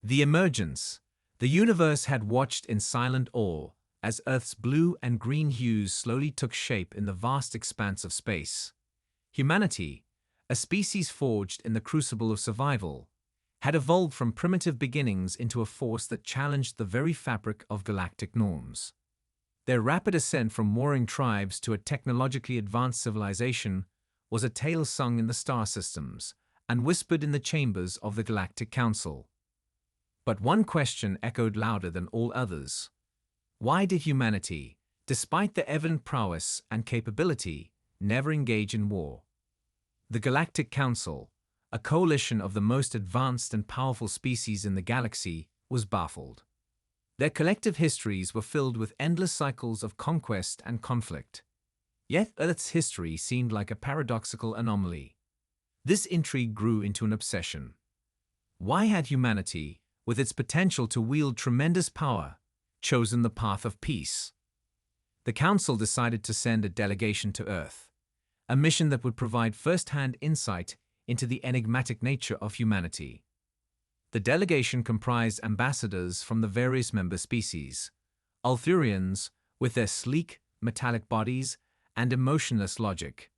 The emergence. The universe had watched in silent awe as Earth's blue and green hues slowly took shape in the vast expanse of space. Humanity, a species forged in the crucible of survival, had evolved from primitive beginnings into a force that challenged the very fabric of galactic norms. Their rapid ascent from warring tribes to a technologically advanced civilization was a tale sung in the star systems and whispered in the chambers of the Galactic Council. But one question echoed louder than all others. Why did humanity, despite their evident prowess and capability, never engage in war? The Galactic Council, a coalition of the most advanced and powerful species in the galaxy, was baffled. Their collective histories were filled with endless cycles of conquest and conflict. Yet Earth's history seemed like a paradoxical anomaly. This intrigue grew into an obsession. Why had humanity, with its potential to wield tremendous power, chosen the path of peace? The Council decided to send a delegation to Earth, a mission that would provide first-hand insight into the enigmatic nature of humanity. The delegation comprised ambassadors from the various member species: Arthurians, with their sleek, metallic bodies and emotionless logic;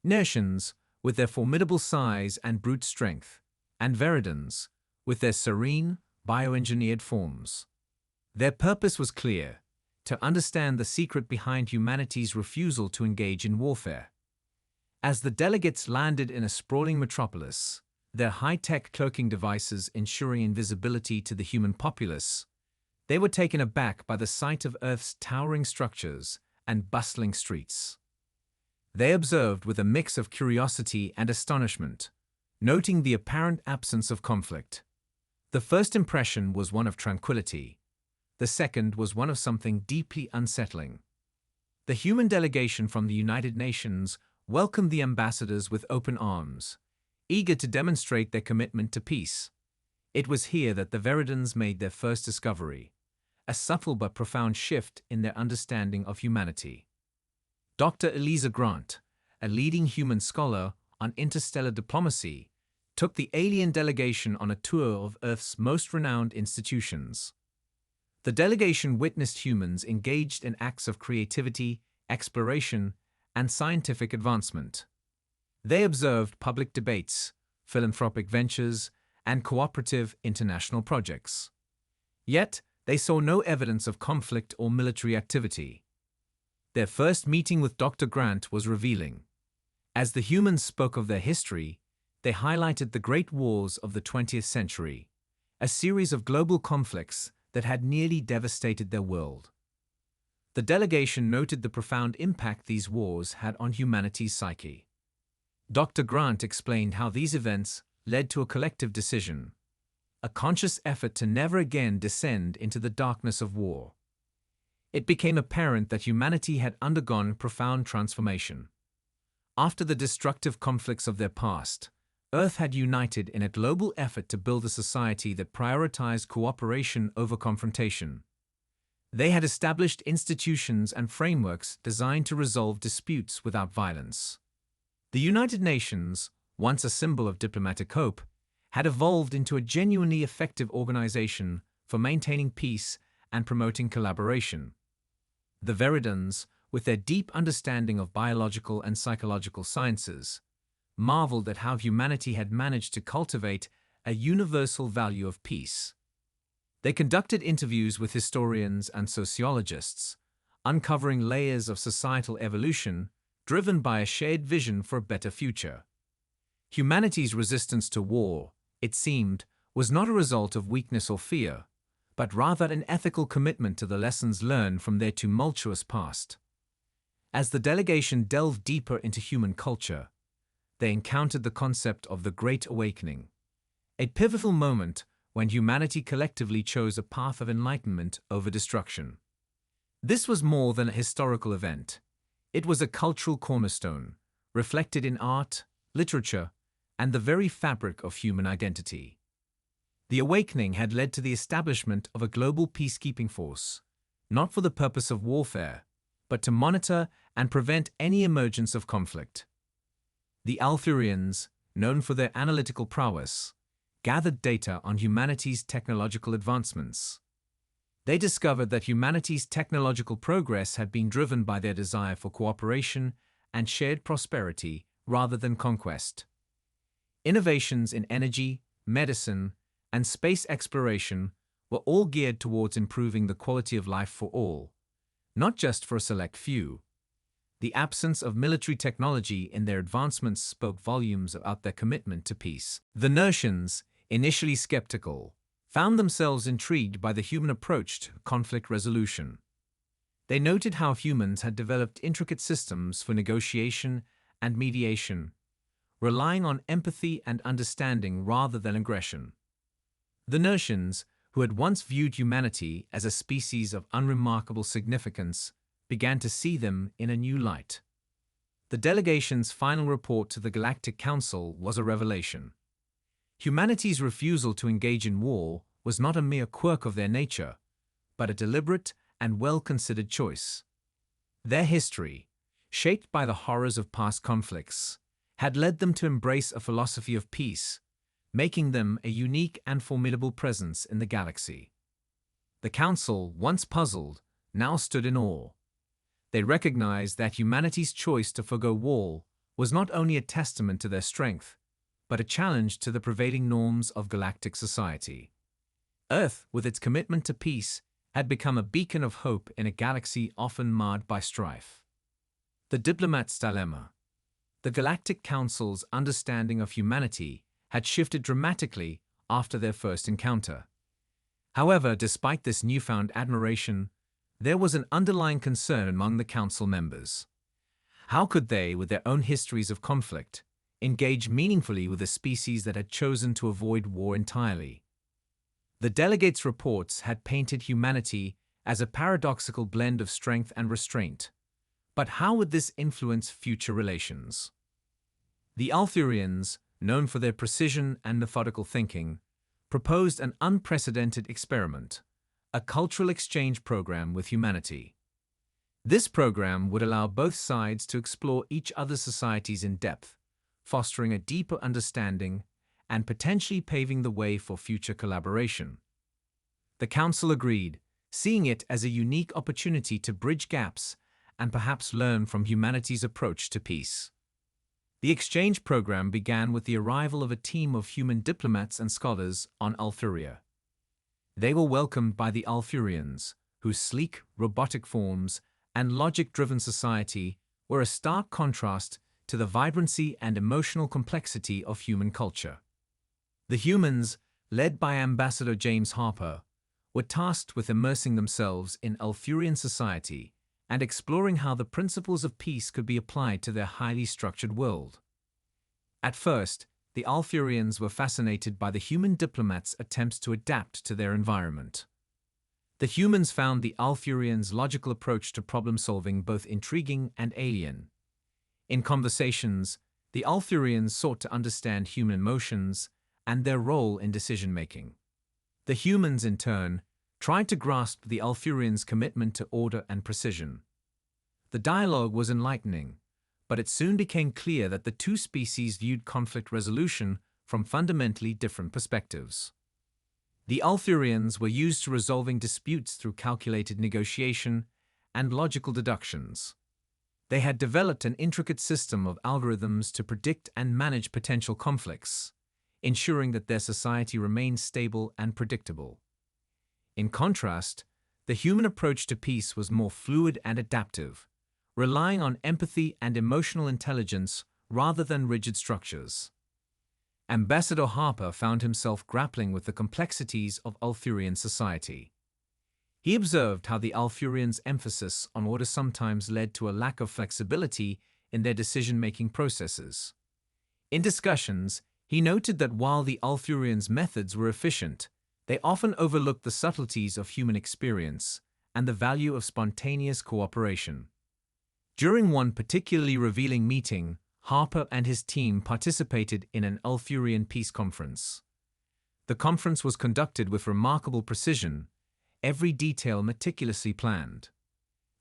Nertians, with their formidable size and brute strength; and Veridans, with their serene, bioengineered forms. Their purpose was clear: to understand the secret behind humanity's refusal to engage in warfare. As the delegates landed in a sprawling metropolis, their high-tech cloaking devices ensuring invisibility to the human populace, they were taken aback by the sight of Earth's towering structures and bustling streets. They observed with a mix of curiosity and astonishment, noting the apparent absence of conflict. The first impression was one of tranquility. The second was one of something deeply unsettling. The human delegation from the United Nations welcomed the ambassadors with open arms, eager to demonstrate their commitment to peace. It was here that the Veridans made their first discovery, a subtle but profound shift in their understanding of humanity. Dr. Eliza Grant, a leading human scholar on interstellar diplomacy, took the alien delegation on a tour of Earth's most renowned institutions. The delegation witnessed humans engaged in acts of creativity, exploration, and scientific advancement. They observed public debates, philanthropic ventures, and cooperative international projects. Yet, they saw no evidence of conflict or military activity. Their first meeting with Dr. Grant was revealing. As the humans spoke of their history, they highlighted the great wars of the 20th century, a series of global conflicts that had nearly devastated their world. The delegation noted the profound impact these wars had on humanity's psyche. Dr. Grant explained how these events led to a collective decision, a conscious effort to never again descend into the darkness of war. It became apparent that humanity had undergone profound transformation. After the destructive conflicts of their past, Earth had united in a global effort to build a society that prioritized cooperation over confrontation. They had established institutions and frameworks designed to resolve disputes without violence. The United Nations, once a symbol of diplomatic hope, had evolved into a genuinely effective organization for maintaining peace and promoting collaboration. The Veridans, with their deep understanding of biological and psychological sciences, marveled at how humanity had managed to cultivate a universal value of peace. They conducted interviews with historians and sociologists, uncovering layers of societal evolution driven by a shared vision for a better future. Humanity's resistance to war, it seemed, was not a result of weakness or fear, but rather an ethical commitment to the lessons learned from their tumultuous past. As the delegation delved deeper into human culture, they encountered the concept of the Great Awakening, a pivotal moment when humanity collectively chose a path of enlightenment over destruction. This was more than a historical event. It was a cultural cornerstone, reflected in art, literature, and the very fabric of human identity. The awakening had led to the establishment of a global peacekeeping force, not for the purpose of warfare, but to monitor and prevent any emergence of conflict. The Arthurians, known for their analytical prowess, gathered data on humanity's technological advancements. They discovered that humanity's technological progress had been driven by their desire for cooperation and shared prosperity rather than conquest. Innovations in energy, medicine, and space exploration were all geared towards improving the quality of life for all, not just for a select few. The absence of military technology in their advancements spoke volumes about their commitment to peace. The Nertians, initially skeptical, found themselves intrigued by the human approach to conflict resolution. They noted how humans had developed intricate systems for negotiation and mediation, relying on empathy and understanding rather than aggression. The Nertians, who had once viewed humanity as a species of unremarkable significance, began to see them in a new light. The delegation's final report to the Galactic Council was a revelation. Humanity's refusal to engage in war was not a mere quirk of their nature, but a deliberate and well-considered choice. Their history, shaped by the horrors of past conflicts, had led them to embrace a philosophy of peace, making them a unique and formidable presence in the galaxy. The Council, once puzzled, now stood in awe. They recognized that humanity's choice to forgo war was not only a testament to their strength, but a challenge to the prevailing norms of galactic society. Earth, with its commitment to peace, had become a beacon of hope in a galaxy often marred by strife. The Diplomat's Dilemma. The Galactic Council's understanding of humanity had shifted dramatically after their first encounter. However, despite this newfound admiration, there was an underlying concern among the Council members. How could they, with their own histories of conflict, engage meaningfully with a species that had chosen to avoid war entirely? The delegates' reports had painted humanity as a paradoxical blend of strength and restraint. But how would this influence future relations? The Althurians, known for their precision and methodical thinking, proposed an unprecedented experiment, a cultural exchange program with humanity. This program would allow both sides to explore each other's societies in depth, fostering a deeper understanding and potentially paving the way for future collaboration. The Council agreed, seeing it as a unique opportunity to bridge gaps and perhaps learn from humanity's approach to peace. The exchange program began with the arrival of a team of human diplomats and scholars on Althuria. They were welcomed by the Althurians, whose sleek, robotic forms and logic-driven society were a stark contrast to the vibrancy and emotional complexity of human culture. The humans, led by Ambassador James Harper, were tasked with immersing themselves in Althurian society and exploring how the principles of peace could be applied to their highly structured world. At first, the Althurians were fascinated by the human diplomats' attempts to adapt to their environment. The humans found the Althurians' logical approach to problem-solving both intriguing and alien. In conversations, the Althurians sought to understand human emotions and their role in decision-making. The humans, in turn, tried to grasp the Althurians' commitment to order and precision. The dialogue was enlightening, but it soon became clear that the two species viewed conflict resolution from fundamentally different perspectives. The Althurians were used to resolving disputes through calculated negotiation and logical deductions. They had developed an intricate system of algorithms to predict and manage potential conflicts, ensuring that their society remained stable and predictable. In contrast, the human approach to peace was more fluid and adaptive, relying on empathy and emotional intelligence rather than rigid structures. Ambassador Harper found himself grappling with the complexities of Althurian society. He observed how the Althurians' emphasis on order sometimes led to a lack of flexibility in their decision-making processes. In discussions, he noted that while the Althurians' methods were efficient, they often overlooked the subtleties of human experience and the value of spontaneous cooperation. During one particularly revealing meeting, Harper and his team participated in an Althurian peace conference. The conference was conducted with remarkable precision, every detail meticulously planned.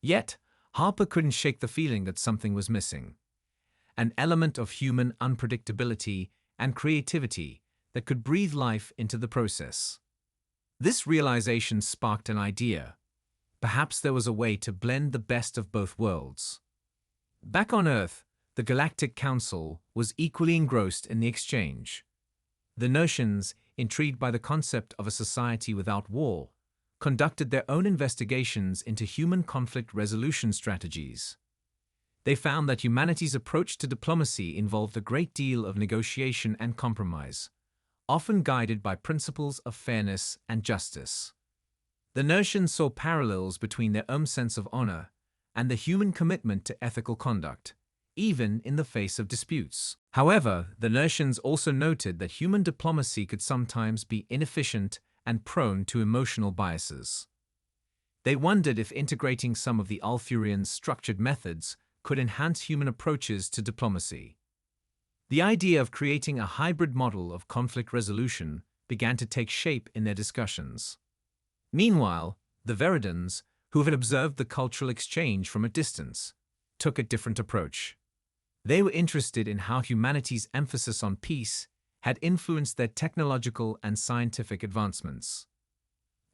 Yet, Harper couldn't shake the feeling that something was missing. An element of human unpredictability and creativity that could breathe life into the process. This realization sparked an idea. Perhaps there was a way to blend the best of both worlds. Back on Earth, the Galactic Council was equally engrossed in the exchange. The Notians, intrigued by the concept of a society without war, conducted their own investigations into human conflict resolution strategies. They found that humanity's approach to diplomacy involved a great deal of negotiation and compromise, often guided by principles of fairness and justice. The Notians saw parallels between their own sense of honor and the human commitment to ethical conduct, even in the face of disputes. However, the Notians also noted that human diplomacy could sometimes be inefficient and prone to emotional biases. They wondered if integrating some of the Althurians' structured methods could enhance human approaches to diplomacy. The idea of creating a hybrid model of conflict resolution began to take shape in their discussions. Meanwhile, the Veridans, who had observed the cultural exchange from a distance, took a different approach. They were interested in how humanity's emphasis on peace had influenced their technological and scientific advancements.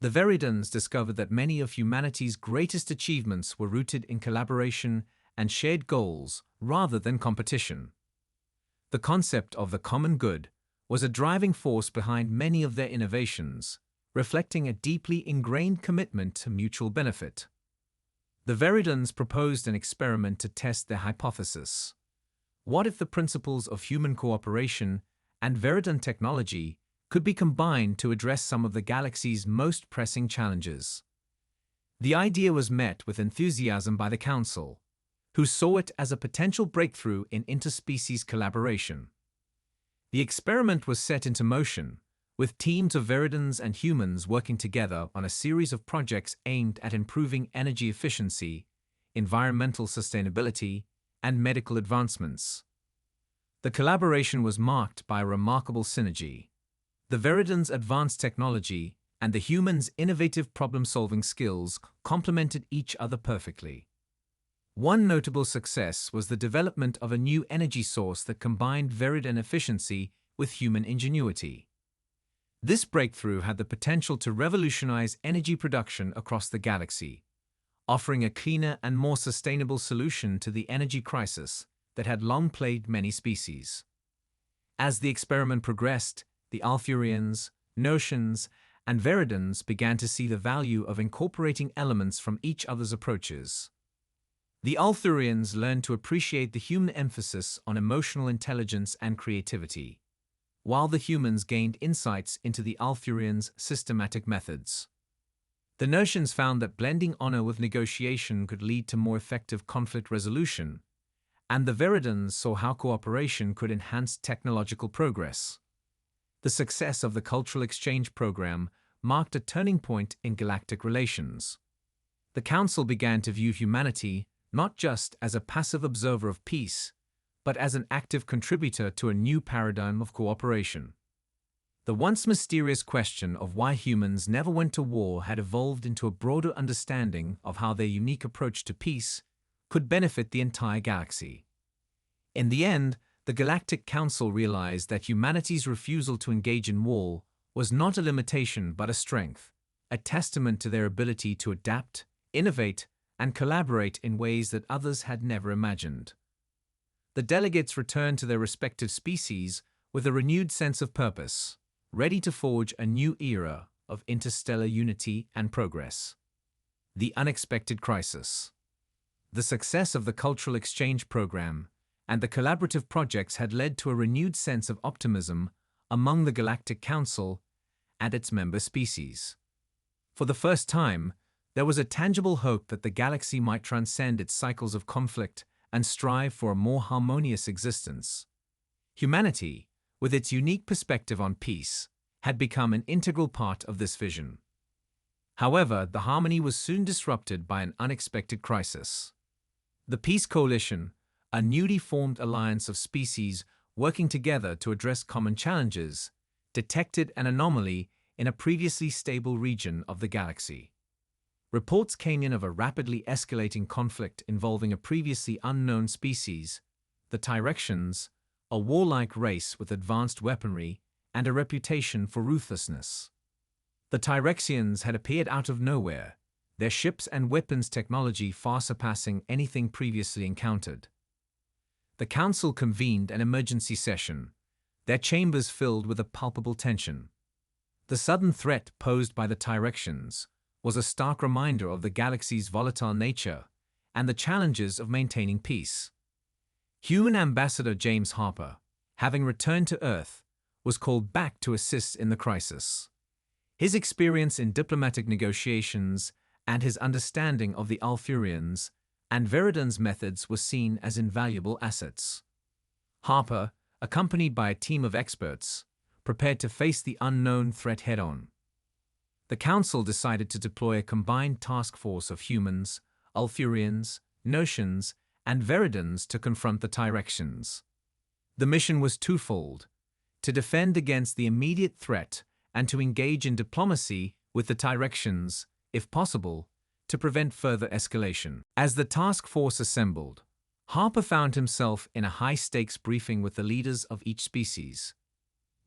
The Veridans discovered that many of humanity's greatest achievements were rooted in collaboration and shared goals rather than competition. The concept of the common good was a driving force behind many of their innovations, reflecting a deeply ingrained commitment to mutual benefit. The Veridans proposed an experiment to test their hypothesis. What if the principles of human cooperation and Veridan technology could be combined to address some of the galaxy's most pressing challenges? The idea was met with enthusiasm by the Council, who saw it as a potential breakthrough in interspecies collaboration. The experiment was set into motion, with teams of Veridans and humans working together on a series of projects aimed at improving energy efficiency, environmental sustainability, and medical advancements. The collaboration was marked by a remarkable synergy. The Veridans' advanced technology and the humans' innovative problem-solving skills complemented each other perfectly. One notable success was the development of a new energy source that combined Veridan efficiency with human ingenuity. This breakthrough had the potential to revolutionize energy production across the galaxy, offering a cleaner and more sustainable solution to the energy crisis that had long plagued many species. As the experiment progressed, the Althurians, Notians, and Veridans began to see the value of incorporating elements from each other's approaches. The Althurians learned to appreciate the human emphasis on emotional intelligence and creativity, while the humans gained insights into the Althurians' systematic methods. The Notians found that blending honor with negotiation could lead to more effective conflict resolution, and the Veridans saw how cooperation could enhance technological progress. The success of the cultural exchange program marked a turning point in galactic relations. The Council began to view humanity not just as a passive observer of peace, but as an active contributor to a new paradigm of cooperation. The once mysterious question of why humans never went to war had evolved into a broader understanding of how their unique approach to peace could benefit the entire galaxy. In the end, the Galactic Council realized that humanity's refusal to engage in war was not a limitation but a strength, a testament to their ability to adapt, innovate, and collaborate in ways that others had never imagined. The delegates returned to their respective species with a renewed sense of purpose, ready to forge a new era of interstellar unity and progress. The unexpected crisis. The success of the cultural exchange program and the collaborative projects had led to a renewed sense of optimism among the Galactic Council and its member species. For the first time, there was a tangible hope that the galaxy might transcend its cycles of conflict and strive for a more harmonious existence. Humanity, with its unique perspective on peace, had become an integral part of this vision. However, the harmony was soon disrupted by an unexpected crisis. The Peace Coalition, a newly formed alliance of species working together to address common challenges, detected an anomaly in a previously stable region of the galaxy. Reports came in of a rapidly escalating conflict involving a previously unknown species, the Tyrexians, a warlike race with advanced weaponry and a reputation for ruthlessness. The Tyrexians had appeared out of nowhere, their ships and weapons technology far surpassing anything previously encountered. The council convened an emergency session, their chambers filled with a palpable tension. The sudden threat posed by the Tyrexians was a stark reminder of the galaxy's volatile nature and the challenges of maintaining peace. Human Ambassador James Harper, having returned to Earth, was called back to assist in the crisis. His experience in diplomatic negotiations and his understanding of the Alfurians and Veridan's methods were seen as invaluable assets. Harper, accompanied by a team of experts, prepared to face the unknown threat head-on. The Council decided to deploy a combined task force of humans, Alfurians, Notians, and Veridans to confront the Tyrexians. The mission was twofold: to defend against the immediate threat and to engage in diplomacy with the Tyrexians, if possible, to prevent further escalation. As the task force assembled, Harper found himself in a high-stakes briefing with the leaders of each species.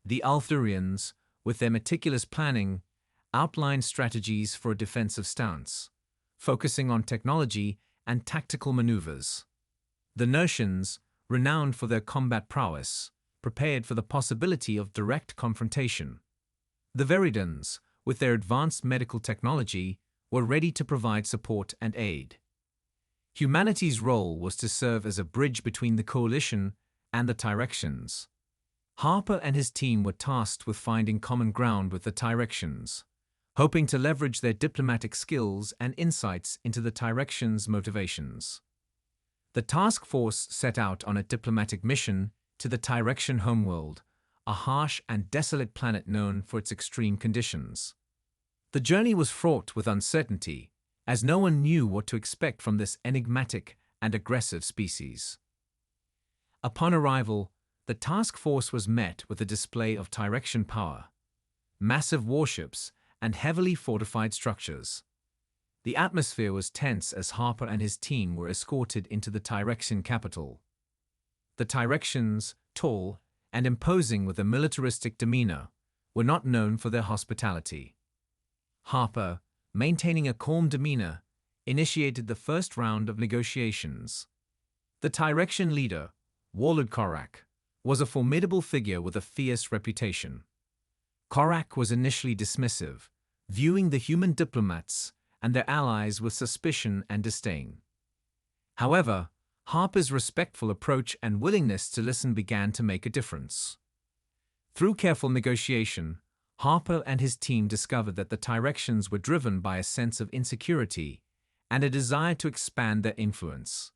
The Alfurians, with their meticulous planning, outlined strategies for a defensive stance, focusing on technology and tactical maneuvers. The Notians, renowned for their combat prowess, prepared for the possibility of direct confrontation. The Veridans, with their advanced medical technology, were ready to provide support and aid. Humanity's role was to serve as a bridge between the coalition and the Tyrexians. Harper and his team were tasked with finding common ground with the Tyrexians, hoping to leverage their diplomatic skills and insights into the Tyrexians' motivations. The task force set out on a diplomatic mission to the Tyrexian homeworld, a harsh and desolate planet known for its extreme conditions. The journey was fraught with uncertainty, as no one knew what to expect from this enigmatic and aggressive species. Upon arrival, the task force was met with a display of Tyrexian power, massive warships, and heavily fortified structures. The atmosphere was tense as Harper and his team were escorted into the Tyrexian capital. The Tyrexians, tall and imposing with a militaristic demeanor, were not known for their hospitality. Harper, maintaining a calm demeanor, initiated the first round of negotiations. The Tyrexian leader, Warlord Korak, was a formidable figure with a fierce reputation. Korak was initially dismissive, viewing the human diplomats and their allies with suspicion and disdain. However, Harper's respectful approach and willingness to listen began to make a difference. Through careful negotiation, Harper and his team discovered that the Tyrexians were driven by a sense of insecurity and a desire to expand their influence.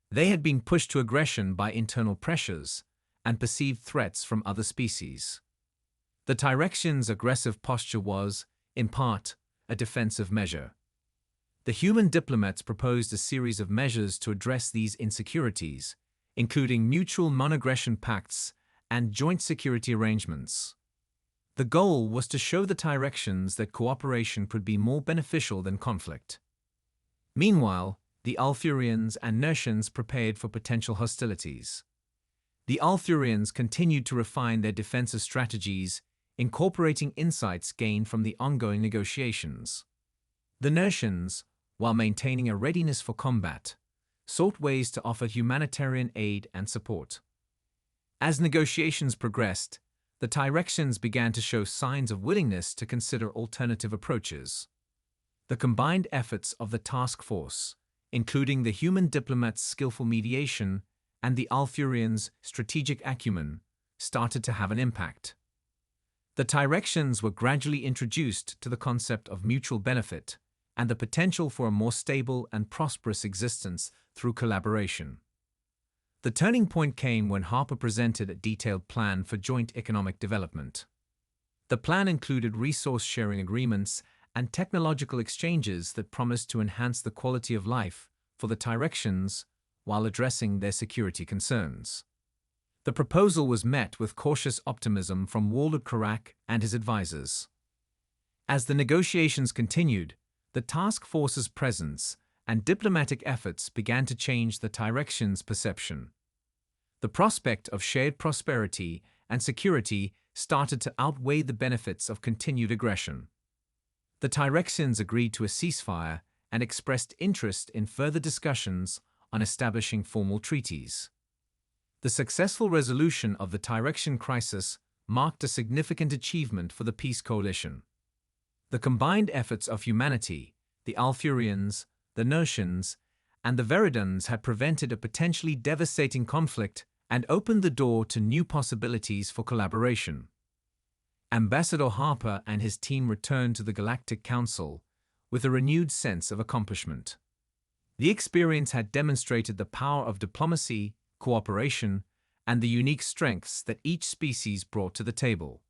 They had been pushed to aggression by internal pressures and perceived threats from other species. The Tyrexians' aggressive posture was, in part, a defensive measure. The human diplomats proposed a series of measures to address these insecurities, including mutual non-aggression pacts and joint security arrangements. The goal was to show the Tyrexians that cooperation could be more beneficial than conflict. Meanwhile, the Alfurians and Notians prepared for potential hostilities. The Alfurians continued to refine their defensive strategies, incorporating insights gained from the ongoing negotiations. The Notians, while maintaining a readiness for combat, sought ways to offer humanitarian aid and support. As negotiations progressed, the Tyrexians began to show signs of willingness to consider alternative approaches. The combined efforts of the task force, including the human diplomats' skillful mediation and the Alfurians' strategic acumen, started to have an impact. The Tyrexians were gradually introduced to the concept of mutual benefit and the potential for a more stable and prosperous existence through collaboration. The turning point came when Harper presented a detailed plan for joint economic development. The plan included resource-sharing agreements and technological exchanges that promised to enhance the quality of life for the Tyrexians while addressing their security concerns. The proposal was met with cautious optimism from Warlord Korak and his advisors. As the negotiations continued, the task force's presence and diplomatic efforts began to change the Tyrexians' perception. The prospect of shared prosperity and security started to outweigh the benefits of continued aggression. The Tyrexians agreed to a ceasefire and expressed interest in further discussions on establishing formal treaties. The successful resolution of the Tyrexian crisis marked a significant achievement for the peace coalition. The combined efforts of humanity, the Althurians, the Nertians, and the Veridans had prevented a potentially devastating conflict and opened the door to new possibilities for collaboration. Ambassador Harper and his team returned to the Galactic Council with a renewed sense of accomplishment. The experience had demonstrated the power of diplomacy, cooperation, and the unique strengths that each species brought to the table.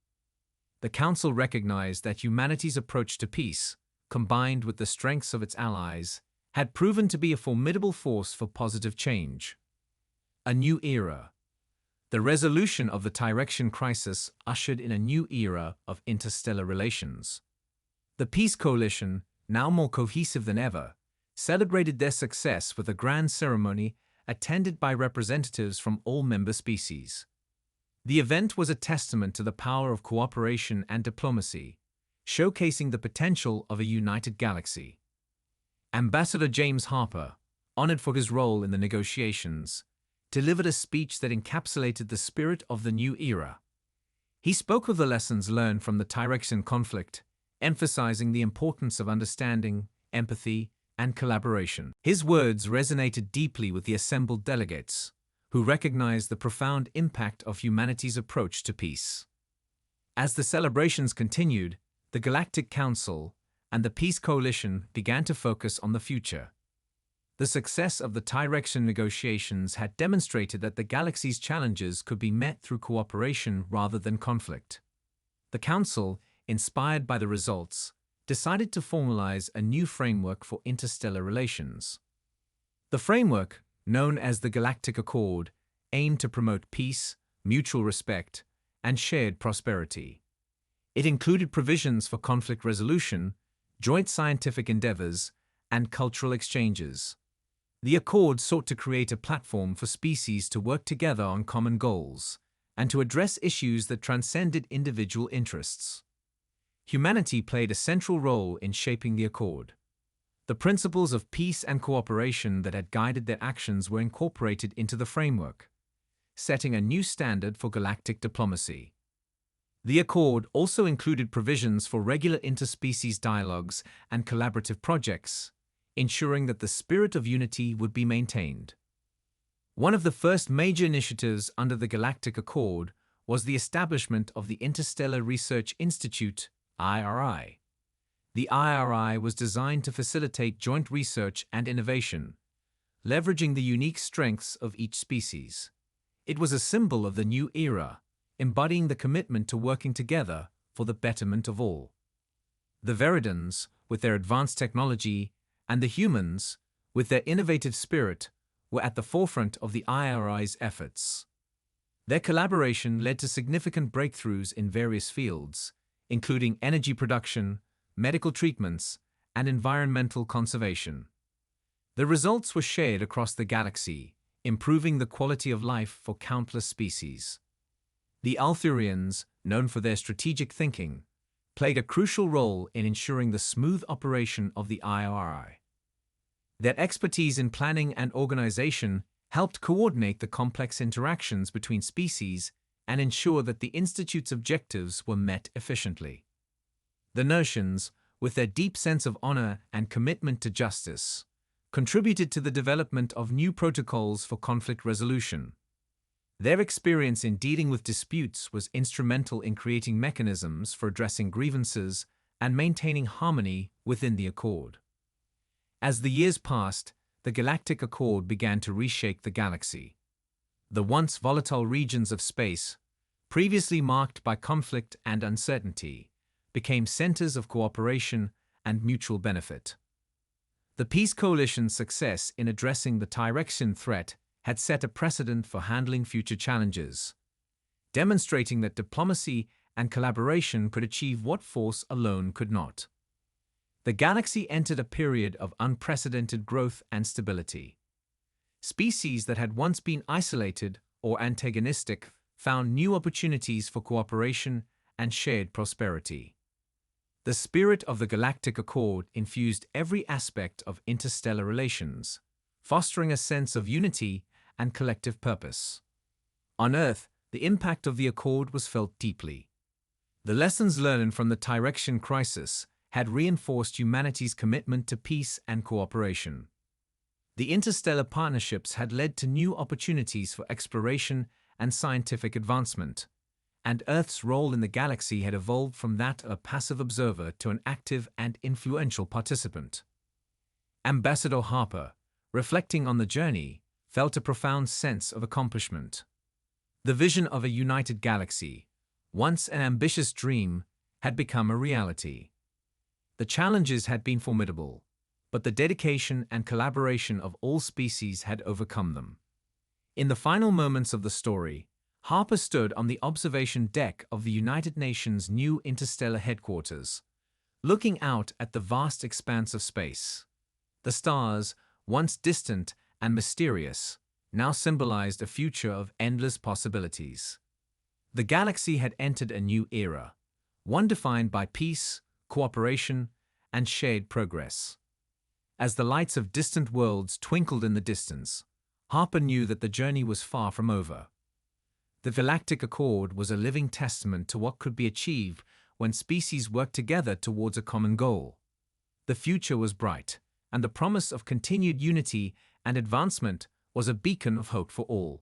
The Council recognized that humanity's approach to peace, combined with the strengths of its allies, had proven to be a formidable force for positive change. A new era. The resolution of the Tyrexian crisis ushered in a new era of interstellar relations. The Peace Coalition, now more cohesive than ever, celebrated their success with a grand ceremony attended by representatives from all member species. The event was a testament to the power of cooperation and diplomacy, showcasing the potential of a united galaxy. Ambassador James Harper, honored for his role in the negotiations, delivered a speech that encapsulated the spirit of the new era. He spoke of the lessons learned from the Tyrexian conflict, emphasizing the importance of understanding, empathy, and collaboration. His words resonated deeply with the assembled delegates, who recognized the profound impact of humanity's approach to peace. As the celebrations continued, the Galactic Council and the Peace Coalition began to focus on the future. The success of the Tyrexian negotiations had demonstrated that the galaxy's challenges could be met through cooperation rather than conflict. The Council, inspired by the results, decided to formalize a new framework for interstellar relations. The framework, known as the Galactic Accord, aimed to promote peace, mutual respect, and shared prosperity. It included provisions for conflict resolution, joint scientific endeavors, and cultural exchanges. The Accord sought to create a platform for species to work together on common goals and to address issues that transcended individual interests. Humanity played a central role in shaping the Accord. The principles of peace and cooperation that had guided their actions were incorporated into the framework, setting a new standard for galactic diplomacy. The Accord also included provisions for regular interspecies dialogues and collaborative projects, ensuring that the spirit of unity would be maintained. One of the first major initiatives under the Galactic Accord was the establishment of the Interstellar Research Institute, IRI. The IRI was designed to facilitate joint research and innovation, leveraging the unique strengths of each species. It was a symbol of the new era, embodying the commitment to working together for the betterment of all. The Veridans, with their advanced technology, and the humans, with their innovative spirit, were at the forefront of the IRI's efforts. Their collaboration led to significant breakthroughs in various fields, including energy production, medical treatments, and environmental conservation. The results were shared across the galaxy, improving the quality of life for countless species. The Althurians, known for their strategic thinking, played a crucial role in ensuring the smooth operation of the IRI. Their expertise in planning and organization helped coordinate the complex interactions between species and ensure that the Institute's objectives were met efficiently. The Nertians, with their deep sense of honor and commitment to justice, contributed to the development of new protocols for conflict resolution. Their experience in dealing with disputes was instrumental in creating mechanisms for addressing grievances and maintaining harmony within the Accord. As the years passed, the Galactic Accord began to reshape the galaxy. The once volatile regions of space, previously marked by conflict and uncertainty, became centers of cooperation and mutual benefit. The Peace Coalition's success in addressing the Tyrexian threat had set a precedent for handling future challenges, demonstrating that diplomacy and collaboration could achieve what force alone could not. The galaxy entered a period of unprecedented growth and stability. Species that had once been isolated or antagonistic found new opportunities for cooperation and shared prosperity. The spirit of the Galactic Accord infused every aspect of interstellar relations, fostering a sense of unity and collective purpose. On Earth, the impact of the Accord was felt deeply. The lessons learned from the Tyrexian crisis had reinforced humanity's commitment to peace and cooperation. The interstellar partnerships had led to new opportunities for exploration and scientific advancement, and Earth's role in the galaxy had evolved from that of a passive observer to an active and influential participant. Ambassador Harper, reflecting on the journey, felt a profound sense of accomplishment. The vision of a united galaxy, once an ambitious dream, had become a reality. The challenges had been formidable, but the dedication and collaboration of all species had overcome them. In the final moments of the story, Harper stood on the observation deck of the United Nations' new interstellar headquarters, looking out at the vast expanse of space. The stars, once distant and mysterious, now symbolized a future of endless possibilities. The galaxy had entered a new era, one defined by peace, cooperation, and shared progress. As the lights of distant worlds twinkled in the distance, Harper knew that the journey was far from over. The Galactic Accord was a living testament to what could be achieved when species worked together towards a common goal. The future was bright, and the promise of continued unity and advancement was a beacon of hope for all.